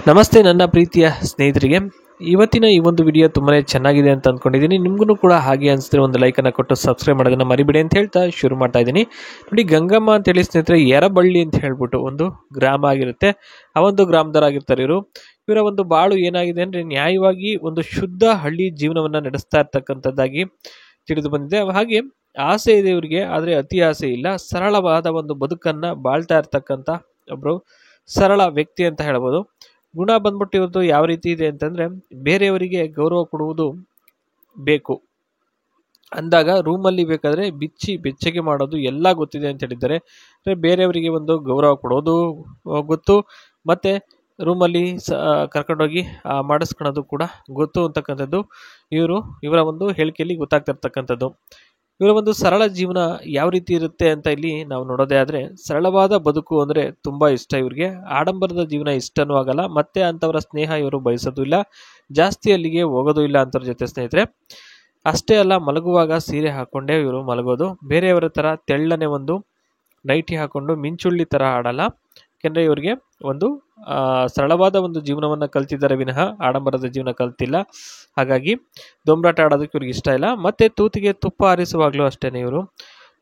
ನಮಸ್ತೆ ನನ್ನ ಪ್ರೀತಿಯ ಸ್ನೇಹಿತರಿಗೆ. ಇವತ್ತಿನ ಈ ಒಂದು ವಿಡಿಯೋ ತುಂಬಾ ಚೆನ್ನಾಗಿದೆ ಅಂತ ಅಂದ್ಕೊಂಡಿದ್ದೀನಿ. ನಿಮಗೂ ಕೂಡ ಹಾಗೆ ಅನಿಸಿದ್ರೆ ಒಂದು ಲೈಕನ್ನು ಕೊಟ್ಟು ಸಬ್ಸ್ಕ್ರೈಬ್ ಮಾಡೋದನ್ನು ಮರಿಬೇಡಿ ಅಂತ ಹೇಳ್ತಾ ಶುರು ಮಾಡ್ತಾ ಇದ್ದೀನಿ. ನೋಡಿ, ಗಂಗಮ್ಮ ಅಂತೇಳಿ ಸ್ನೇಹಿತರೆ ಯರಬಳ್ಳಿ ಅಂತ ಹೇಳ್ಬಿಟ್ಟು ಒಂದು ಗ್ರಾಮ ಆಗಿರುತ್ತೆ. ಆ ಒಂದು ಗ್ರಾಮದವರಾಗಿರ್ತಾರೆ ಇವರು. ಇವರ ಒಂದು ಬಾಳು ಏನಾಗಿದೆ ಅಂದರೆ ನ್ಯಾಯವಾಗಿ ಒಂದು ಶುದ್ಧ ಹಳ್ಳಿ ಜೀವನವನ್ನು ನಡೆಸ್ತಾ ಇರ್ತಕ್ಕಂಥದ್ದಾಗಿ ತಿಳಿದು ಬಂದಿದೆ. ಹಾಗೆ ಆಸೆ ಇದೆ ಇವರಿಗೆ, ಆದರೆ ಅತಿ ಆಸೆ ಇಲ್ಲ. ಸರಳವಾದ ಒಂದು ಬದುಕನ್ನು ಬಾಳ್ತಾ ಇರ್ತಕ್ಕಂಥ ಒಬ್ಬರು ಸರಳ ವ್ಯಕ್ತಿ ಅಂತ ಹೇಳ್ಬೋದು. ಗುಣ ಬಂದ್ಬಿಟ್ಟು ಇವತ್ತು ಯಾವ ರೀತಿ ಇದೆ ಅಂತಂದರೆ, ಬೇರೆಯವರಿಗೆ ಗೌರವ ಕೊಡುವುದು ಬೇಕು ಅಂದಾಗ ರೂಮಲ್ಲಿ ಬೇಕಾದರೆ ಬಿಚ್ಚಿ ಬೆಚ್ಚಗೆ ಮಾಡೋದು ಎಲ್ಲ ಗೊತ್ತಿದೆ ಅಂತ ಹೇಳಿದ್ದಾರೆ. ಬೇರೆಯವರಿಗೆ ಒಂದು ಗೌರವ ಕೊಡೋದು ಗೊತ್ತು, ಮತ್ತು ರೂಮಲ್ಲಿ ಕರ್ಕೊಂಡೋಗಿ ಮಾಡಿಸ್ಕೊಳೋದು ಕೂಡ ಗೊತ್ತು ಅಂತಕ್ಕಂಥದ್ದು ಇವರ ಒಂದು ಹೇಳಿಕೆಯಲ್ಲಿ ಗೊತ್ತಾಗ್ತಿರ್ತಕ್ಕಂಥದ್ದು. ಇವರ ಒಂದು ಸರಳ ಜೀವನ ಯಾವ ರೀತಿ ಇರುತ್ತೆ ಅಂತ ಇಲ್ಲಿ ನಾವು ನೋಡೋದೇ ಆದರೆ, ಸರಳವಾದ ಬದುಕು ಅಂದರೆ ತುಂಬ ಇಷ್ಟ ಇವರಿಗೆ. ಆಡಂಬರದ ಜೀವನ ಇಷ್ಟನೂ ಆಗಲ್ಲ, ಮತ್ತೆ ಅಂಥವರ ಸ್ನೇಹ ಇವರು ಬಯಸೋದು ಇಲ್ಲ, ಜಾಸ್ತಿ ಅಲ್ಲಿಗೆ ಹೋಗೋದು ಇಲ್ಲ ಅಂಥವ್ರ ಜೊತೆ ಸ್ನೇಹಿತರೆ. ಅಷ್ಟೇ ಅಲ್ಲ, ಮಲಗುವಾಗ ಸೀರೆ ಹಾಕ್ಕೊಂಡೇ ಇವರು ಮಲಗೋದು. ಬೇರೆಯವರ ಥರ ತೆಳ್ಳನೆ ಒಂದು ನೈಟಿ ಹಾಕ್ಕೊಂಡು ಮಿಂಚುಳ್ಳಿ ಥರ ಆಡಲ್ಲ. ಯಾಕೆಂದರೆ ಇವರಿಗೆ ಒಂದು ಸರಳವಾದ ಒಂದು ಜೀವನವನ್ನು ಕಲ್ತಿದ್ದಾರೆ ವಿನಃ ಆಡಂಬರದ ಜೀವನ ಕಲ್ತಿಲ್ಲ. ಹಾಗಾಗಿ ದೊಂಬರಾಟ ಆಡೋದಕ್ಕೆ ಇವ್ರಿಗೆ ಇಷ್ಟ ಇಲ್ಲ. ಮತ್ತು ತೂತಿಗೆ ತುಪ್ಪ ಹಾರಿಸುವಾಗಲೂ ಅಷ್ಟೇ ಇವರು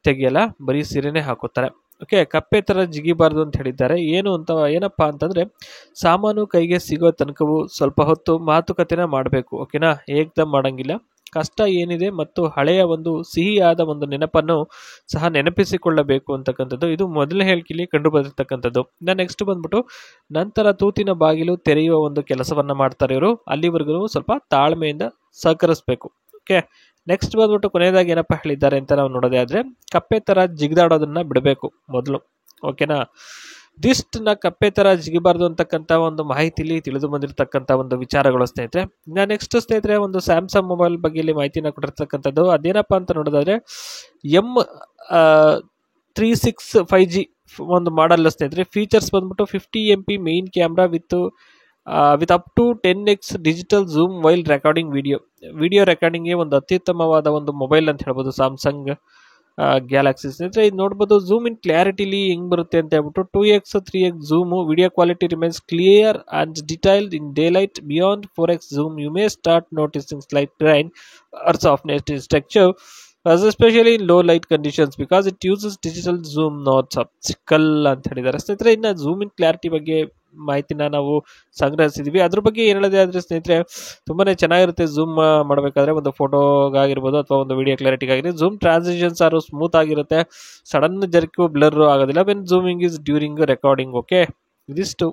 ತೆಗಿಯಲ್ಲ, ಬರೀ ಸೀರೆನೇ ಹಾಕೋತಾರೆ. ಓಕೆ, ಕಪ್ಪೆ ಥರ ಜಿಗಿಬಾರ್ದು ಅಂತ ಹೇಳಿದ್ದಾರೆ. ಏನಪ್ಪ ಅಂತಂದರೆ, ಸಾಮಾನು ಕೈಗೆ ಸಿಗೋ ತನಕವೂ ಸ್ವಲ್ಪ ಹೊತ್ತು ಮಾತುಕತೆನ ಮಾಡಬೇಕು. ಓಕೆನಾ, ಏಕ್ದಮ್ ಮಾಡೋಂಗಿಲ್ಲ. ಕಷ್ಟ ಏನಿದೆ ಮತ್ತು ಹಳೆಯ ಒಂದು ಸಿಹಿಯಾದ ಒಂದು ನೆನಪನ್ನು ಸಹ ನೆನಪಿಸಿಕೊಳ್ಳಬೇಕು ಅಂತಕ್ಕಂಥದ್ದು ಇದು ಮೊದಲನೇ ಹೇಳಿಕೆಯಲ್ಲಿ ಕಂಡು ಬಂದಿರತಕ್ಕಂಥದ್ದು. ನೆಕ್ಸ್ಟ್ ಬಂದ್ಬಿಟ್ಟು, ನಂತರ ತೂತಿನ ಬಾಗಿಲು ತೆರೆಯುವ ಒಂದು ಕೆಲಸವನ್ನು ಮಾಡ್ತಾರೆ ಇವರು. ಅಲ್ಲಿವರೆಗೂ ಸ್ವಲ್ಪ ತಾಳ್ಮೆಯಿಂದ ಸಹಕರಿಸಬೇಕು. ಓಕೆ, ನೆಕ್ಸ್ಟ್ ಬಂದ್ಬಿಟ್ಟು ಕೊನೆಯದಾಗಿ ಏನಪ್ಪ ಹೇಳಿದ್ದಾರೆ ಅಂತ ನಾವು ನೋಡೋದೇ ಆದರೆ, ಕಪ್ಪೆ ಥರ ಜಿಗಿದಾಡೋದನ್ನು ಬಿಡಬೇಕು ಮೊದಲು. ಓಕೆನಾ, ಇದಿಷ್ಟನ್ನ ಕಪ್ಪೆ ಥರ ಜಿಗಿಬಾರ್ದು ಅಂತಕ್ಕಂಥ ಒಂದು ಮಾಹಿತಿಲಿ ತಿಳಿದು ಬಂದಿರತಕ್ಕಂಥ ಒಂದು ವಿಚಾರಗಳು ಸ್ನೇಹಿತರೆ. ನೆಕ್ಸ್ಟ್ ಸ್ನೇಹಿತರೆ, ಒಂದು ಸ್ಯಾಮ್ಸಂಗ್ ಮೊಬೈಲ್ ಬಗ್ಗೆ ಇಲ್ಲಿ ಮಾಹಿತಿನ ಕೊಟ್ಟಿರ್ತಕ್ಕಂಥದ್ದು. ಅದೇನಪ್ಪ ಅಂತ ನೋಡೋದಾದರೆ, M36 5G ಒಂದು ಮಾಡಲ್ ಸ್ನೇಹಿತರೆ. ಫೀಚರ್ಸ್ ಬಂದ್ಬಿಟ್ಟು 50 MP main camera with up to 10x digital zoom while recording video ರೆಕಾರ್ಡಿಂಗ್ಗೆ ಒಂದು ಅತ್ಯುತ್ತಮವಾದ ಒಂದು ಮೊಬೈಲ್ ಅಂತ ಹೇಳ್ಬೋದು ಸ್ಯಾಮ್ಸಂಗ್ ಗ್ಯಾಲಕ್ಸಿ ಸ್ನೇಹಿತರೆ. ಇದು ನೋಡ್ಬೋದು, ಝೂಮ್ ಇನ್ ಕ್ಲಾರಿಟಿಲಿ ಹೆಂಗೆ ಬರುತ್ತೆ ಅಂತ ಹೇಳ್ಬಿಟ್ಟು 2x 3x zoom, video quality remains clear and detailed in daylight. Beyond 4x zoom you may start noticing slight grain or softness in structure especially in low light conditions because it uses digital zoom not optical ಅಂತ ಹೇಳಿದ್ದಾರೆ ಸ್ನೇಹಿತರೆ. ಇನ್ನು zoom in clarity ಬಗ್ಗೆ ಮಾಹಿತಿನ ನಾವು ಸಂಗ್ರಹಿಸಿದ್ವಿ. ಅದ್ರ ಬಗ್ಗೆ ಏನು ಹೇಳೋದೇ ಆದರೆ ಸ್ನೇಹಿತರೆ, ತುಂಬಾ ಚೆನ್ನಾಗಿರುತ್ತೆ ಝೂಮ್ ಮಾಡಬೇಕಾದ್ರೆ, ಒಂದು ಫೋಟೋಗಾಗಿರ್ಬೋದು ಅಥವಾ ಒಂದು ವಿಡಿಯೋ ಕ್ಲಾರಿಟಿಗಾಗಿರ್ಬೋದು. ಝೂಮ್ ಟ್ರಾನ್ಸಿಷನ್ಸ್ ಆರು ಸ್ಮೂತ್ ಆಗಿರುತ್ತೆ, ಸಡನ್ ಜರ್ಕು ಬ್ಲರ್ ಆಗೋದಿಲ್ಲ when zooming is during recording. Okay, ಇದಿಷ್ಟು